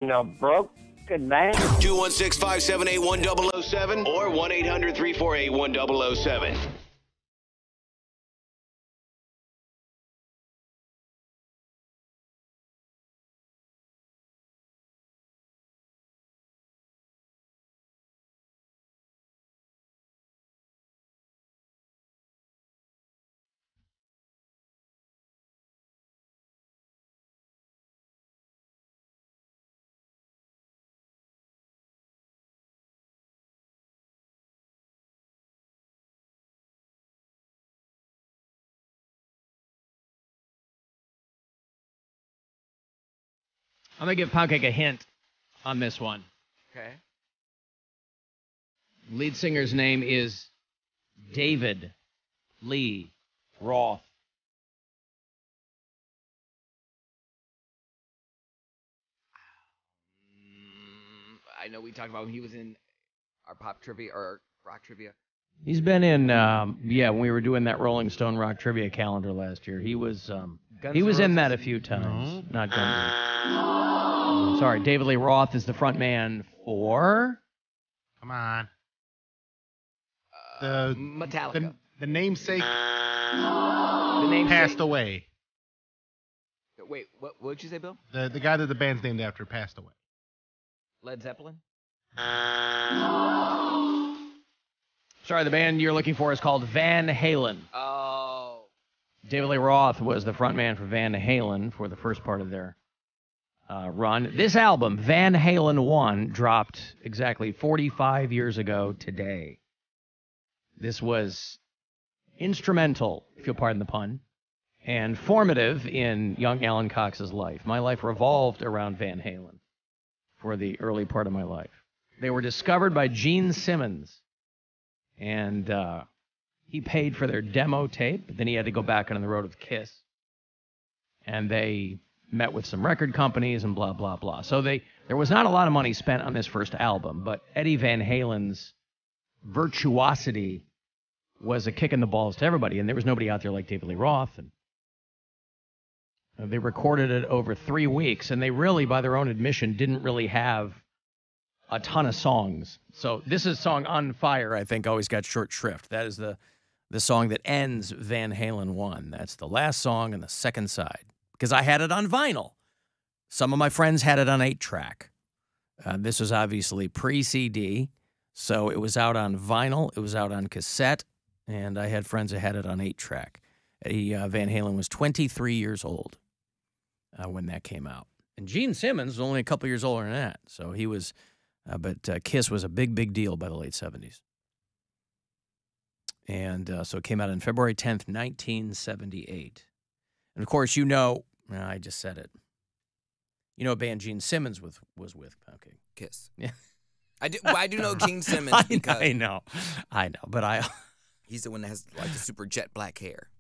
broken man. 216-578-1007 or 1-800-348-1007. I'm going to give Poundcake a hint on this one. Okay. Lead singer's name is David Lee Roth. I know we talked about when he was in our pop trivia or rock trivia. He's been in, when we were doing that Rolling Stone rock trivia calendar last year. He was in that a few times. No. Not Guns. Sorry, David Lee Roth is the front man for... Come on. Metallica. The namesake The namesake passed away. Wait, what did you say, Bill? The guy that the band's named after passed away. Led Zeppelin? Sorry, the band you're looking for is called Van Halen. Oh. David Lee Roth was the front man for Van Halen for the first part of their run. This album, Van Halen 1, dropped exactly 45 years ago today. This was instrumental, if you'll pardon the pun, and formative in young Alan Cox's life. My life revolved around Van Halen for the early part of my life. They were discovered by Gene Simmons, and he paid for their demo tape, but then he had to go back on the road with Kiss. And they met with some record companies and blah, blah, blah. So there was not a lot of money spent on this first album, but Eddie Van Halen's virtuosity was a kick in the balls to everybody, and there was nobody out there like David Lee Roth. And they recorded it over 3 weeks, and they really, by their own admission, didn't really have a ton of songs. So this is song On Fire, I think, always got short shrift. That is the song that ends Van Halen 1. That's the last song and the second side, because I had it on vinyl. Some of my friends had it on 8-track. This was obviously pre-CD, so it was out on vinyl, it was out on cassette, and I had friends that had it on 8-track. Van Halen was 23 years old when that came out. And Gene Simmons was only a couple years older than that, so he was... but Kiss was a big, big deal by the late 70s. And so it came out on February 10th, 1978. And, of course, I just said it. You know a band Gene Simmons was with, Poundcake. Kiss. Yeah. I do know Gene Simmons because... I know, but he's the one that has, like, the super jet black hair.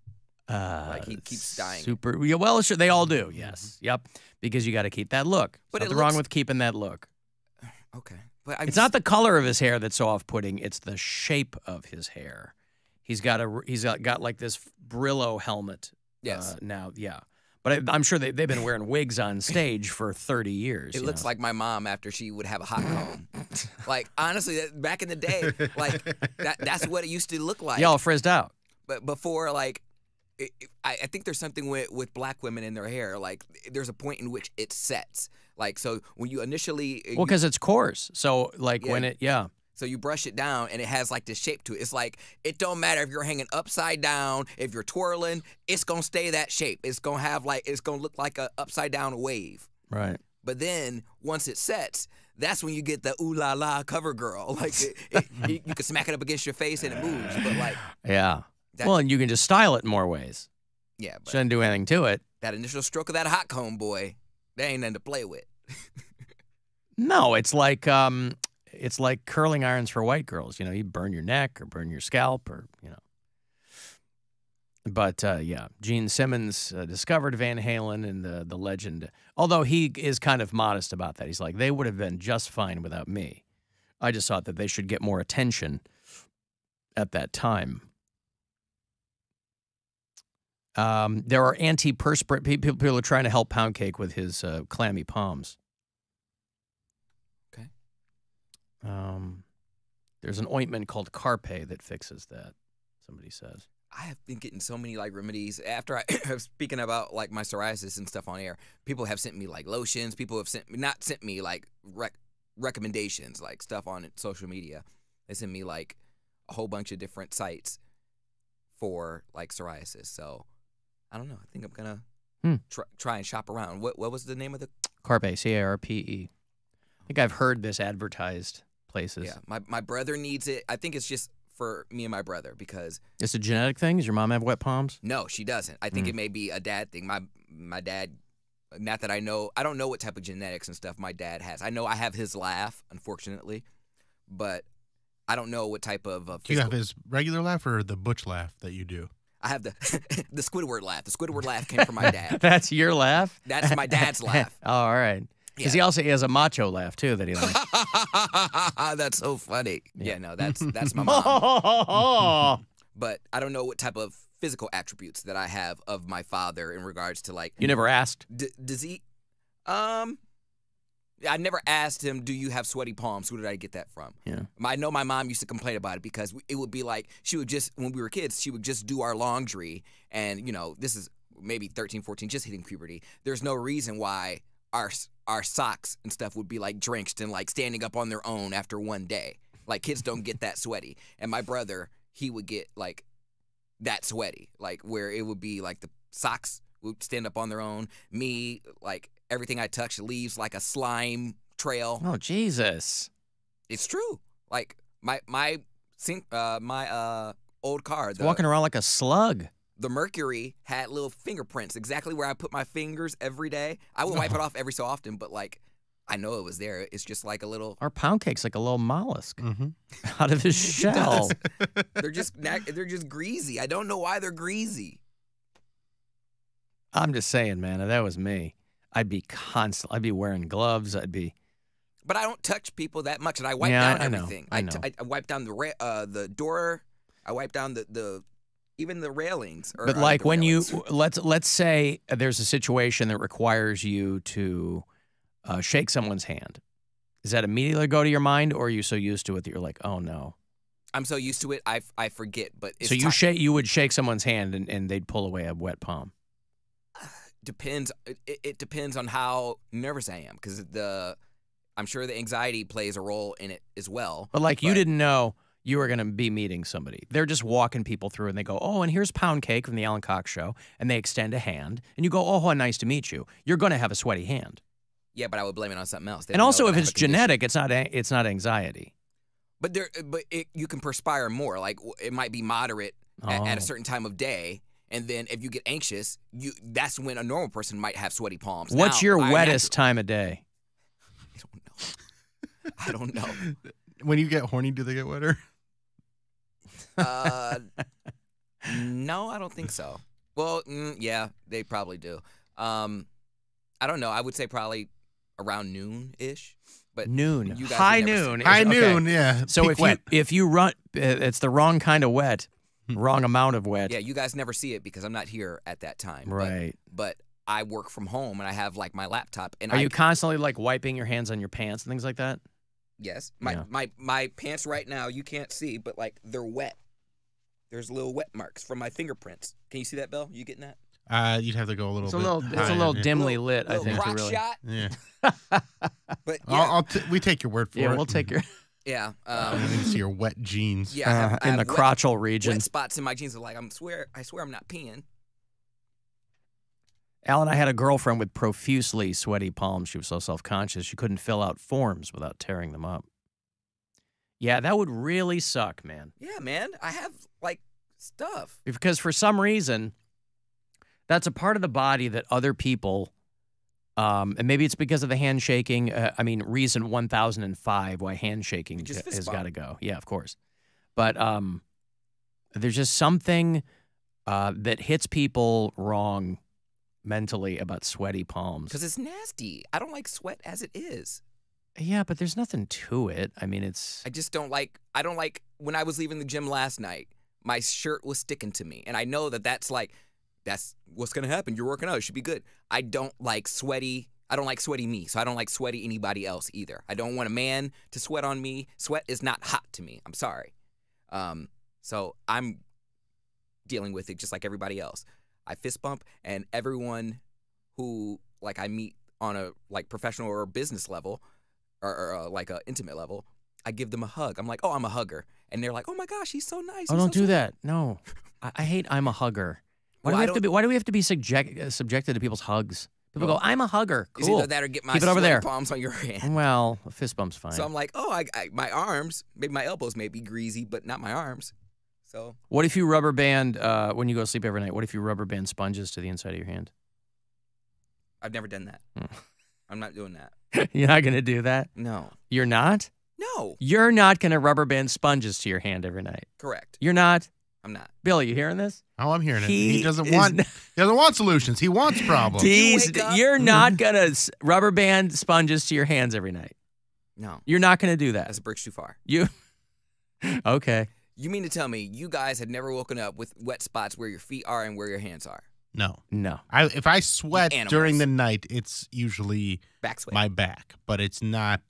He keeps dying. Well, sure, they all do, yes. Yep, because you got to keep that look. But Nothing wrong with keeping that look. Okay. But it's not the color of his hair that's so off-putting. It's the shape of his hair. He's got like this Brillo helmet. Yes. Now, yeah. But I'm sure they've been wearing wigs on stage for 30 years. It looks like my mom after she would have a hot comb. Like, honestly, back in the day, like, that's what it used to look like. Y'all frizzed out. But before, like, I think there's something with black women in their hair. Like, there's a point in which it sets. Like, so when you initially... Well, because it's coarse. So, like, when it... Yeah. So you brush it down, and it has, like, this shape to it. It's like, it don't matter if you're hanging upside down, if you're twirling, it's going to stay that shape. It's going to have, like, it's going to look like a upside-down wave. Right. But then, once it sets, that's when you get the ooh-la-la cover girl. Like, you can smack it up against your face, and it moves. But, like... Yeah. Well, and you can just style it in more ways. Yeah, but... Shouldn't do anything to it. That initial stroke of that hot comb, boy, that ain't nothing to play with. No, it's like curling irons for white girls. You know, you burn your neck or burn your scalp or, you know. But, yeah, Gene Simmons discovered Van Halen and the legend. Although he is kind of modest about that. He's like, they would have been just fine without me. I just thought that they should get more attention at that time. There are antiperspirant people are trying to help Poundcake with his clammy palms. There's an ointment called Carpe that fixes that, somebody says. I have been getting so many like remedies after I was speaking about like my psoriasis and stuff on air. People have sent me like lotions. People have not sent me like recommendations, like stuff on social media. They sent me like a whole bunch of different sites for like psoriasis. So I don't know. I think I'm gonna try and shop around. What was the name of the Carpe? CARPE. I think I've heard this advertised places. Yeah, my brother needs it. I think it's just for me and my brother because it's a genetic thing. Does your mom have wet palms? No, she doesn't. I think it may be a dad thing. My dad, not that I know, I don't know what type of genetics and stuff my dad has. I know I have his laugh, unfortunately, but I don't know what type of Do you have his regular laugh or the butch laugh that you do? I have the Squidward laugh. The Squidward laugh came from my dad. That's your laugh? That's my dad's laugh. Oh, all right. Because he also has a macho laugh too that he likes. That's so funny. Yeah, no, that's my mom. But I don't know what type of physical attributes that I have of my father in regards to like. You never asked? Does he? I never asked him, do you have sweaty palms? Who did I get that from? Yeah. I know my mom used to complain about it because it would be like, she would just, when we were kids, she would just do our laundry. And, you know, this is maybe 13, 14, just hitting puberty. There's no reason why our socks and stuff would be like drenched and like standing up on their own after one day. Like kids don't get that sweaty. And my brother, he would get like that sweaty, like where it would be like the socks would stand up on their own. Me, like everything I touch leaves like a slime trail. Oh, Jesus. It's true. Like my old car. It's walking around like a slug. The Mercury had little fingerprints exactly where I put my fingers every day. I would wipe it off every so often, but like I know it was there. It's just like a little. Our pound cake's like a little mollusk out of his shell. They're just greasy. I don't know why they're greasy. I'm just saying, man. If that was me, I'd be constant. I'd be wearing gloves. But I don't touch people that much, and I wipe down everything. I know. I wipe down the door. I wipe down even the railings. But like when railings. let's say there's a situation that requires you to shake someone's hand. Does that immediately go to your mind, or are you so used to it that you're like, oh no? I'm so used to it, I forget. But it's so you would shake someone's hand and they'd pull away a wet palm. Depends. It depends on how nervous I am, because I'm sure the anxiety plays a role in it as well. But you didn't know you were going to be meeting somebody. They're just walking people through, and they go, oh, and here's Poundcake from the Alan Cox Show, and they extend a hand, and you go, oh, nice to meet you. You're going to have a sweaty hand. Yeah, but I would blame it on something else. And also, if it's genetic, it's not anxiety. But you can perspire more. Like it might be moderate at a certain time of day. And then if you get anxious, that's when a normal person might have sweaty palms. What's your wettest time of day? I don't know. When you get horny, do they get wetter? No, I don't think so. Well, yeah, they probably do. I don't know. I would say probably around noon-ish. But noon. High noon. High noon, yeah. So if you run, it's the wrong kind of wet. Wrong amount of wet. Yeah, you guys never see it because I'm not here at that time. Right. But I work from home and I have like my laptop. And Are you constantly like wiping your hands on your pants and things like that? Yes. My pants right now, you can't see, but like they're wet. There's little wet marks from my fingerprints. Can you see that, Bill? You getting that? You'd have to go a little bit. It's a little dimly lit, I think. Rock really. shot. Yeah. But yeah. We take your word for it. Yeah, we'll take your. Yeah. I need to see your wet jeans. Yeah. I have in the crotchal region. Wet spots in my jeans are like, I swear I'm not peeing. Alan, I had a girlfriend with profusely sweaty palms. She was so self-conscious she couldn't fill out forms without tearing them up. Yeah, that would really suck, man. Yeah, man. I have like stuff. Because for some reason, that's a part of the body that other people. And maybe it's because of the handshaking. Reason 1005 why handshaking has got to go. Yeah, of course. But there's just something that hits people wrong mentally about sweaty palms. Because it's nasty. I don't like sweat as it is. Yeah, but there's nothing to it. I mean, it's... I just don't like... When I was leaving the gym last night, my shirt was sticking to me. And I know that's what's going to happen. You're working out. It should be good. I don't like sweaty... I don't like sweaty me, so I don't like sweaty anybody else either. I don't want a man to sweat on me. Sweat is not hot to me. I'm sorry. So I'm dealing with it just like everybody else. I fist bump, and everyone who like I meet on a like professional or business level, or like a intimate level, I give them a hug. I'm like, oh, I'm a hugger, and they're like, oh my gosh, he's so nice. Oh, He's don't so do sweet. that. No, I hate I'm a hugger. Why Well, do we have to be subjected to people's hugs? People go, I'm a hugger. Cool. It's either that or get my Keep it over sweaty there. palms on your hand. Well, a fist bump's fine. So I'm like, oh, my arms, maybe my elbows may be greasy, but not my arms. So What if you rubber band when you go to sleep every night? What if you rubber band sponges to the inside of your hand? I've never done that. I'm not doing that. You're not gonna do that? No. You're not? No. You're not gonna rubber band sponges to your hand every night. Correct. You're not? I'm not. Bill, you hearing this? Oh, I'm hearing it. He He doesn't is want solutions. He wants problems. wake up- You're not gonna rubber band sponges to your hands every night. No. You're not gonna do that. That's a bridge too far. You okay? You mean to tell me you guys had never woken up with wet spots where your feet are and where your hands are? No. No. If I sweat Animals. during the night, it's usually Back sweat. my back, but it's not.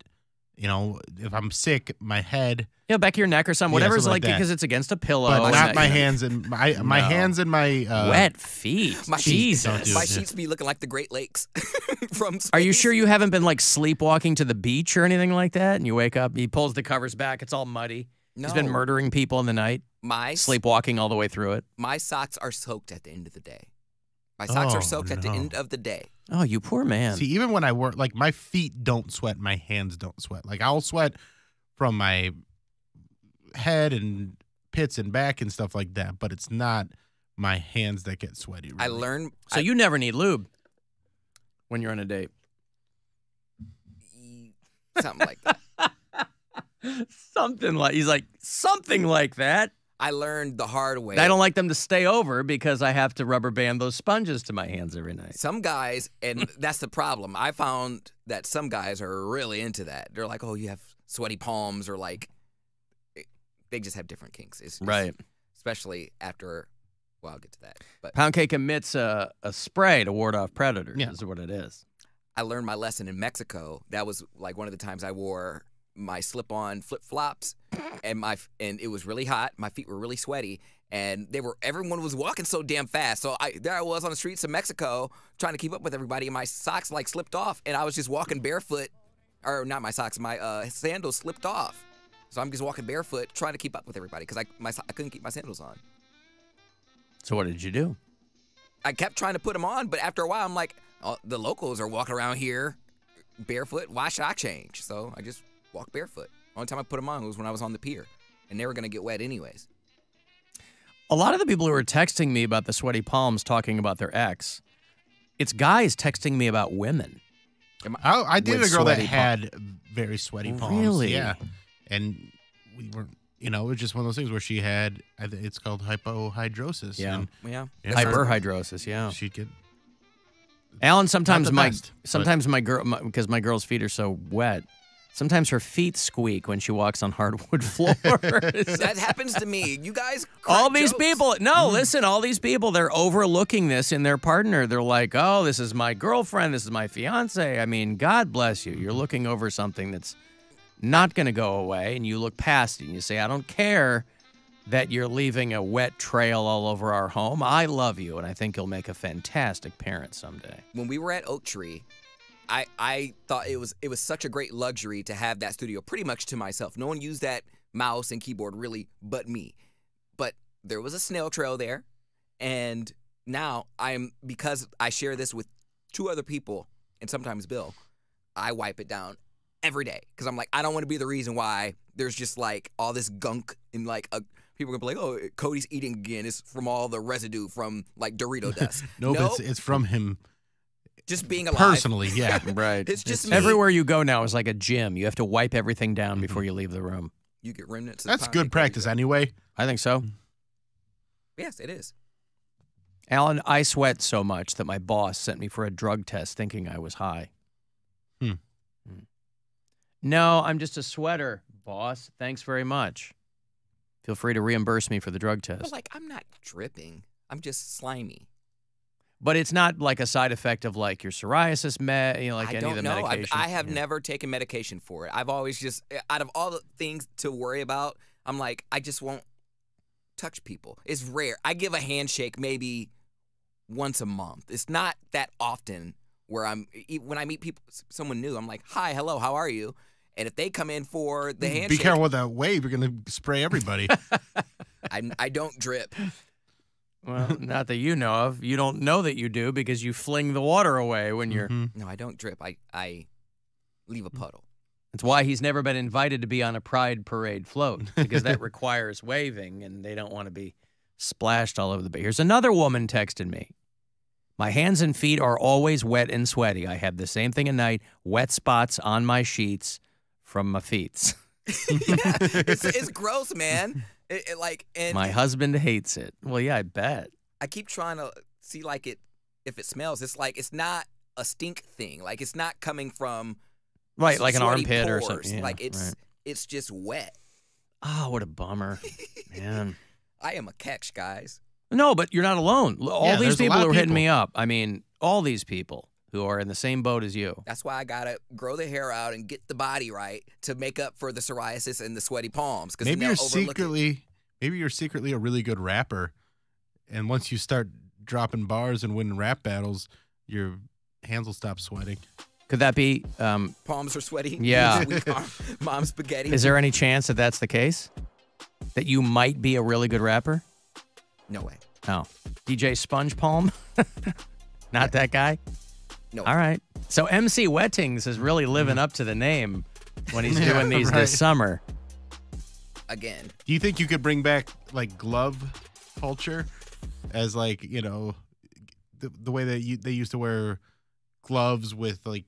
If I'm sick, my head, Yeah, back of your neck or something. Yeah, Whatever's something like like that. because it's against a pillow. but and not that- my hands and my No. hands and my wet feet. My Jesus. Don't do My it. sheets be looking like the Great Lakes from space. Are you sure you haven't been like sleepwalking to the beach or anything like that? And you wake up, he pulls the covers back, it's all muddy. No. He's been murdering people in the night, sleepwalking all the way through it. My socks are soaked at the end of the day. My socks Oh, are soaked at the no. end of the day. Oh, you poor man. See, even when I work, like my feet don't sweat, my hands don't sweat. Like I'll sweat from my head and pits and back and stuff like that, but it's not my hands that get sweaty. Really. I learned. So you never need lube when you're on a date. Something like that. He's like, something like that. I learned the hard way. I don't like them to stay over because I have to rubber band those sponges to my hands every night. Some guys, and that's the problem. I found that some guys are really into that. They're like, oh, you have sweaty palms, or like, they just have different kinks. It's Right. Especially after, well, I'll get to that. But Poundcake emits a spray to ward off predators, Yeah. is what it is. I learned my lesson in Mexico. That was like one of the times I wore my slip-on flip-flops, and it was really hot. My feet were really sweaty, and everyone was walking so damn fast. So there I was on the streets of Mexico trying to keep up with everybody, and my socks like slipped off, and I was just walking barefoot, or not my socks, my sandals slipped off. So I'm just walking barefoot trying to keep up with everybody because I couldn't keep my sandals on. So what did you do? I kept trying to put them on, but after a while I'm like, oh, the locals are walking around here barefoot. Why should I change? So I just walk barefoot. Only time I put them on was when I was on the pier, and they were gonna get wet anyways. A lot of the people who are texting me about the sweaty palms talking about their ex, it's guys texting me about women. I dated with a girl that sweaty had very sweaty palms. Really? Yeah. And we were, it was just one of those things where she had, it's called hypohidrosis. Yeah. And Yeah. Hyperhidrosis, yeah. she'd get, Alan, sometimes Not the best, my girl, because my girl's feet are so wet, sometimes her feet squeak when she walks on hardwood floors. That happens to me. You guys All crack these jokes. people, no, listen, all these people, they're overlooking this in their partner. They're like, oh, this is my girlfriend. This is my fiance. I mean, God bless you. You're looking over something that's not going to go away, and you look past it and you say, I don't care that you're leaving a wet trail all over our home. I love you, and I think you'll make a fantastic parent someday. When we were at Oak Tree, I thought it was such a great luxury to have that studio pretty much to myself. No one used that mouse and keyboard really but me. But there was a Snail Trail there, and now because I share this with two other people and sometimes Bill, I wipe it down every day because I'm like, I don't want to be the reason why there's just like all this gunk and like people are gonna be like, oh, Cody's eating again. It's from all the residue from like Dorito dust. nope, it's from him just being alive. personally, yeah. Right. It's just me. Everywhere you go now is like a gym. You have to wipe everything down before you leave the room. You get remnants. Of That's the good Poundcake practice Cody. anyway. I think so. Yes, it is. Alan, I sweat so much that my boss sent me for a drug test thinking I was high. No, I'm just a sweater, boss. Thanks very much. Feel free to reimburse me for the drug test. But like, I'm not dripping. I'm just slimy. But it's not like a side effect of like your psoriasis, like I any don't of the know. medication. I have never taken medication for it. I've always just, out of all the things to worry about, I'm like, I just won't touch people. It's rare. I give a handshake maybe once a month. It's not that often where when I meet people, someone new, I'm like, hi, hello, how are you? And if they come in for the handshake. Be careful with that wave. You're going to spray everybody. I don't drip. Well, not that you know of. You don't know that you do because you fling the water away when you're. No, I don't drip. I leave a puddle. That's why he's never been invited to be on a pride parade float, because that requires waving, and they don't want to be splashed all over the. Here's another woman texted me. My hands and feet are always wet and sweaty. I have the same thing at night, wet spots on my sheets from my feet. It's gross, man. And my husband hates it. Well, yeah, I bet. I keep trying to see if it smells. It's like it's not a stink thing. Like it's not coming from right, like an armpit pores. or something. Yeah, like it's just wet. Oh, what a bummer, man. I am a catch, guys. No, but you're not alone. All these people who are hitting people. me up. I mean, all these people who are in the same boat as you. That's why I gotta grow the hair out and get the body right to make up for the psoriasis and the sweaty palms. Maybe you're secretly a really good rapper, and once you start dropping bars and winning rap battles, your hands will stop sweating. Could that be? Palms are sweaty. Yeah. Mom's spaghetti. Is there any chance that that's the case? That you might be a really good rapper? No way. Oh, DJ Sponge Palm? Not that guy? No. All right. So MC Wettings is really living up to the name when he's doing these this summer. Again. Do you think you could bring back like glove culture as like, the way that they used to wear gloves with like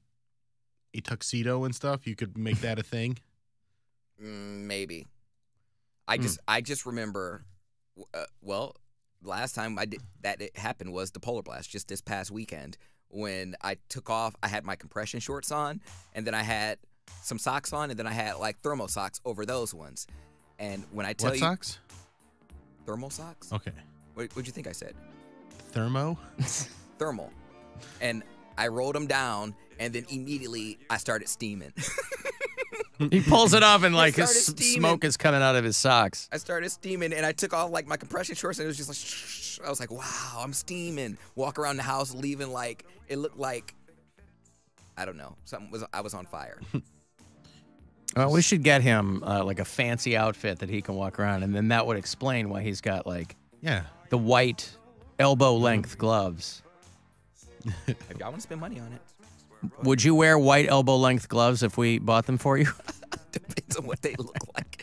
a tuxedo and stuff? You could make that a thing? Maybe. I just remember, last time it happened was the Polar Blast just this past weekend when I took off. I had my compression shorts on, and then I had some socks on, and then I had like thermal socks over those ones. And when I tell what you, socks? Thermal socks. Okay. What'd you think I said? Thermal. And I rolled them down, and then immediately I started steaming. He pulls it off, and like his steaming. smoke is coming out of his socks. I started steaming, and I took off like my compression shorts, and it was just like, shh. I was like, wow, I'm steaming. Walk around the house, leaving like it looked like, I don't know, I was on fire. Well, we should get him like a fancy outfit that he can walk around, and then that would explain why he's got like the white elbow length gloves. If y'all want to spend money on it. Would you wear white elbow length gloves if we bought them for you? Depends on what they look like.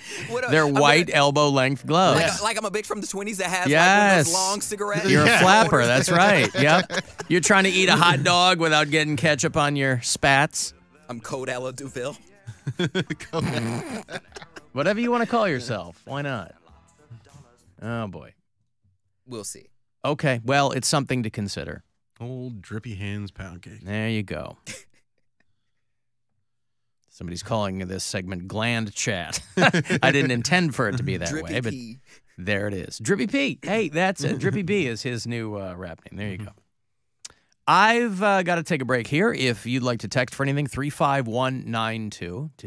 They're white elbow length gloves. Like I'm a bitch from the 20s that has like one of those long cigarettes. You're a flapper. That's right. Yep. You're trying to eat a hot dog without getting ketchup on your spats. I'm Code Ella Duville. Whatever you want to call yourself. Why not? Oh, boy. We'll see. Okay. Well, it's something to consider. Old Drippy Hands Poundcake. There you go. Somebody's calling this segment Gland Chat. I didn't intend for it to be that Drippy way, but P. there it is. Drippy Pete. Hey, that's it. Drippy B is his new rap name. There you go. I've got to take a break here. If you'd like to text for anything, 35192 to do